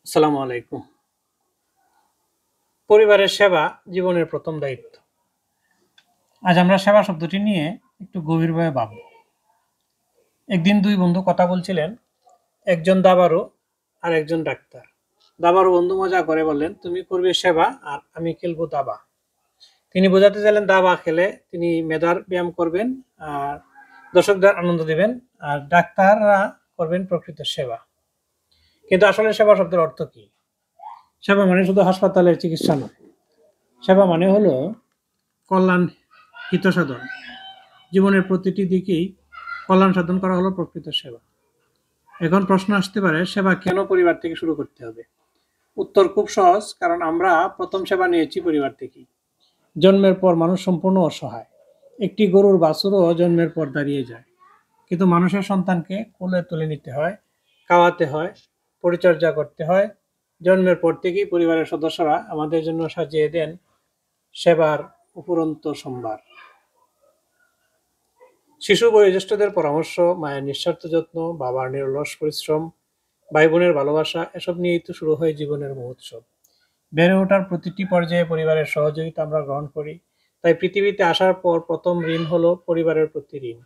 আসসালামু আলাইকুম। পরিবারের সেবা জীবনের প্রথম দায়িত্ব। আজ আমরা সেবা শব্দটি নিয়ে একটু গভীরভাবে ভাবব। একদিন দুই বন্ধু কথা বলছিলেন, একজন দাবারু আর একজন ডাক্তার। দাবারু বন্ধু মজা করে বললেন, তুমি করবে সেবা আর আমি খেলবো দাবা। তিনি বোঝাতে চাইলেন দাবা খেলে তিনি মেধার ব্যায়াম করবেন আর দর্শকদের আনন্দ দিবেন, আর ডাক্তাররা করবেন প্রকৃত সেবা। কিন্তু আসলে সেবা শব্দের অর্থ কি? সেবা মানে শুধু হাসপাতালের চিকিৎসা নয়। সেবা মানে হলো কল্যাণ, হিতসাধন। জীবনের প্রতিটি দিকেই কল্যাণ সাধন করা হলো প্রকৃত সেবা। এখন প্রশ্ন আসতে পারে, সেবা কেন পরিবার থেকে শুরু করতে হবে? উত্তর খুব সহজ, কারণ আমরা প্রথম সেবা নিয়েছি পরিবার থেকেই। জন্মের পর মানুষ সম্পূর্ণ অসহায়। একটি গরুর বাছুরও জন্মের পর দাঁড়িয়ে যায়, কিন্তু মানুষের সন্তানকে কোলে তুলে নিতে হয়, খাওয়াতে হয়, পরিচর্যা করতে হয়। জন্মের পর থেকেই পরিবারের সদস্যরা আমাদের জন্য সাজিয়ে দেন সেবার উপরন্ত সম্ভার। শিশু বয়োজ্যেষ্ঠদের পরামর্শ, মায়ের নিঃস্বার্থ যত্ন, বাবার নিরলস পরিশ্রম, ভাই বোনের ভালোবাসা, এসব নিয়েই তো শুরু হয় জীবনের মহোৎসব। বেড়ে ওঠার প্রতিটি পর্যায়ে পরিবারের সহযোগিতা আমরা গ্রহণ করি। তাই পৃথিবীতে আসার পর প্রথম ঋণ হলো পরিবারের প্রতি ঋণ।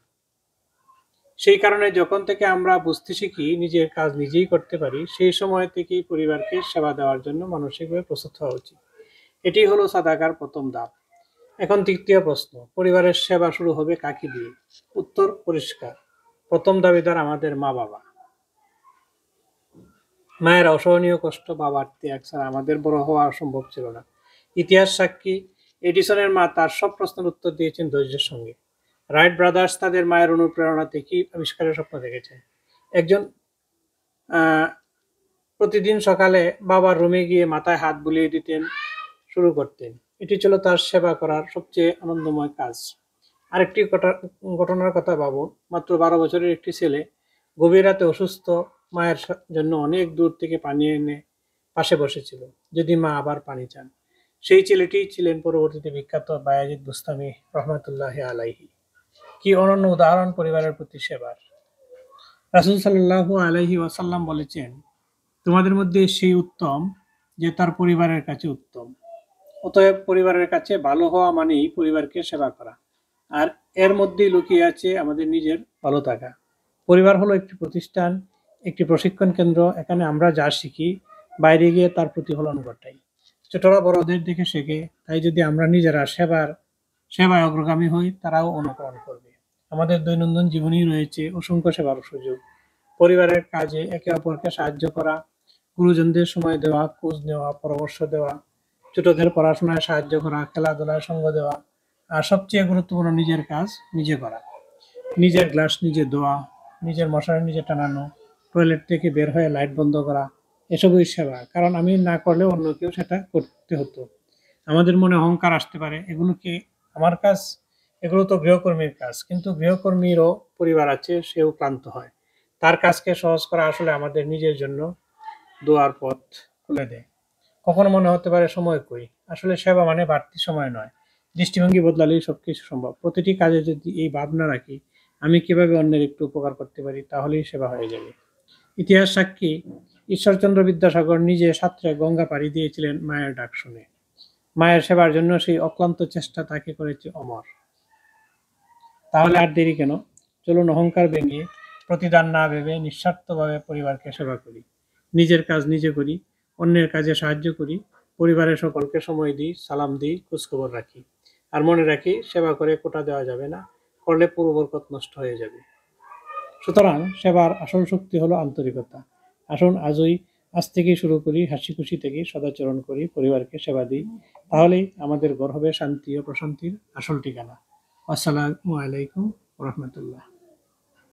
সেই কারণে যখন থেকে আমরা বুঝতে শিখি নিজের কাজ নিজেই করতে পারি, সেই সময় থেকেই পরিবারকে সেবা দেওয়ার জন্য মানসিকভাবে প্রস্তুত হওয়া উচিত। এটি হলো সাদাকার প্রথম ধাপ। এখন তৃতীয় প্রশ্ন, পরিবারের সেবা শুরু হবে কাকে দিয়ে? উত্তর পরিষ্কার, প্রথম দাবিদার আমাদের মা বাবা। মায়ের অসহনীয় কষ্ট, বাবার ত্যাগ ছাড়া আমাদের বড় হওয়া সম্ভব ছিল না। ইতিহাস সাক্ষী, এডিসনের মা তার সব প্রশ্নের উত্তর দিয়েছেন ধৈর্যের সঙ্গে। রাইট ব্রাদার্স তাদের মায়ের অনুপ্রেরণা থেকেই আবিষ্কারের স্বপ্ন দেখেছেন। একজন আহ, প্রতিদিন সকালে বাবার রুমে গিয়ে মাথায় হাত বুলিয়ে দিতেন, শুরু করতেন। এটি ছিল তার সেবা করার সবচেয়ে আনন্দময় কাজ। আরেকটি ঘটনার কথা ভাবুন, মাত্র 12 বছরের একটি ছেলে গভীর রাতে অসুস্থ, মায়ের জন্য অনেক দূর থেকে পানি এনে পাশে বসেছিল, যদি মা আবার পানি চান। সেই ছেলেটি ছিলেন পরবর্তীতে বিখ্যাত বায়াজিদ বুস্তামি রহমতুল্লাহ আলাইহি। কি অনন্য উদাহরণ পরিবারের প্রতি সেবার! রাসূল সাল্লাল্লাহু আলাইহি ওয়াসাল্লাম বলেছেন, তোমাদের মধ্যে সেই উত্তম যে তার পরিবারের কাছে উত্তম। অতএব পরিবারের কাছে ভালো হওয়া মানেই পরিবারকে সেবা করা। আর এর মধ্যেই লুকিয়ে আছে আমাদের নিজের ভালো থাকা। পরিবার হলো একটি প্রতিষ্ঠান, একটি প্রশিক্ষণ কেন্দ্র। এখানে আমরা যা শিখি, বাইরে গিয়ে তার প্রতিফলন ঘটাই। ছোটরা বড়দের দেখে শেখে, তাই যদি আমরা নিজেরা সেবায় অগ্রগামী হই, তারাও অনুকরণ করবে। আমাদের দৈনন্দিন জীবনেই রয়েছে অসংখ্য সেবার সুযোগ। পরিবারের কাজে একে অপরকে সাহায্য করা, গুরুজনদের সময় দেওয়া, খোঁজ নেওয়া, পরামর্শ দেওয়া, ছোটদের পড়াশোনায় সাহায্য করা, খেলাধুলায় সঙ্গ দেওয়া, আর সবচেয়ে গুরুত্বপূর্ণ নিজের কাজ নিজে করা। নিজের গ্লাস নিজে ধোয়া, নিজের মশারি নিজে টানানো, টয়লেট থেকে বের হয়ে লাইট বন্ধ করা, এসবই সেবা। কারণ আমি না করলে অন্য কেউ সেটা করতে হতো। আমাদের মনে অহংকার আসতে পারে, এগুলো কি আমার কাজ? এগুলো তো গৃহকর্মীর কাজ। কিন্তু গৃহকর্মীরও পরিবার আছে, সেও ক্লান্ত হয়। তার কাজকে সহজ করা আসলে আমাদের নিজের জন্য দোয়ার পথ খুলে দেয়। কখনো মনে হতে পারে সময় কই, আসলে সেবা মানে বাড়তি সময় নয়। দৃষ্টিভঙ্গি বদলালেই সবকিছু সম্ভব। প্রতিটি কাজে যদি এই ভাবনা রাখি, আমি কিভাবে অন্যের একটু উপকার করতে পারি, তাহলেই সেবা হয়ে যাবে। ইতিহাস সাক্ষী, ঈশ্বরচন্দ্র বিদ্যাসাগর নিজে সাঁতরে গঙ্গা পাড়ি দিয়েছিলেন মায়ের ডাক শুনে। মায়ের সেবার জন্য সেই অক্লান্ত চেষ্টা তাকে করেছে অমর। তাহলে আর দেরি কেন? চলুন অহংকার ভেঙে, প্রতিদান না ভেবে নিঃস্বার্থভাবে পরিবারকে সেবা করি। নিজের কাজ নিজে করি, অন্যের কাজে সাহায্য করি, পরিবারের সকলকে সময় দিই, সালাম দিই, খোঁজখবর রাখি। আর মনে রাখি, সেবা করে কোটা দেওয়া যাবে না, করলে পুরো বরকত নষ্ট হয়ে যাবে। সুতরাং সেবার আসল শক্তি হলো আন্তরিকতা। আসুন আজ থেকেই শুরু করি, হাসি খুশি থেকে সদাচরণ করি, পরিবারকে সেবা দিই। তাহলেই আমাদের ঘর হবে শান্তি ও প্রশান্তির আসল ঠিকানা। আসসালামু আলাইকুম রহমতুল্লাহ।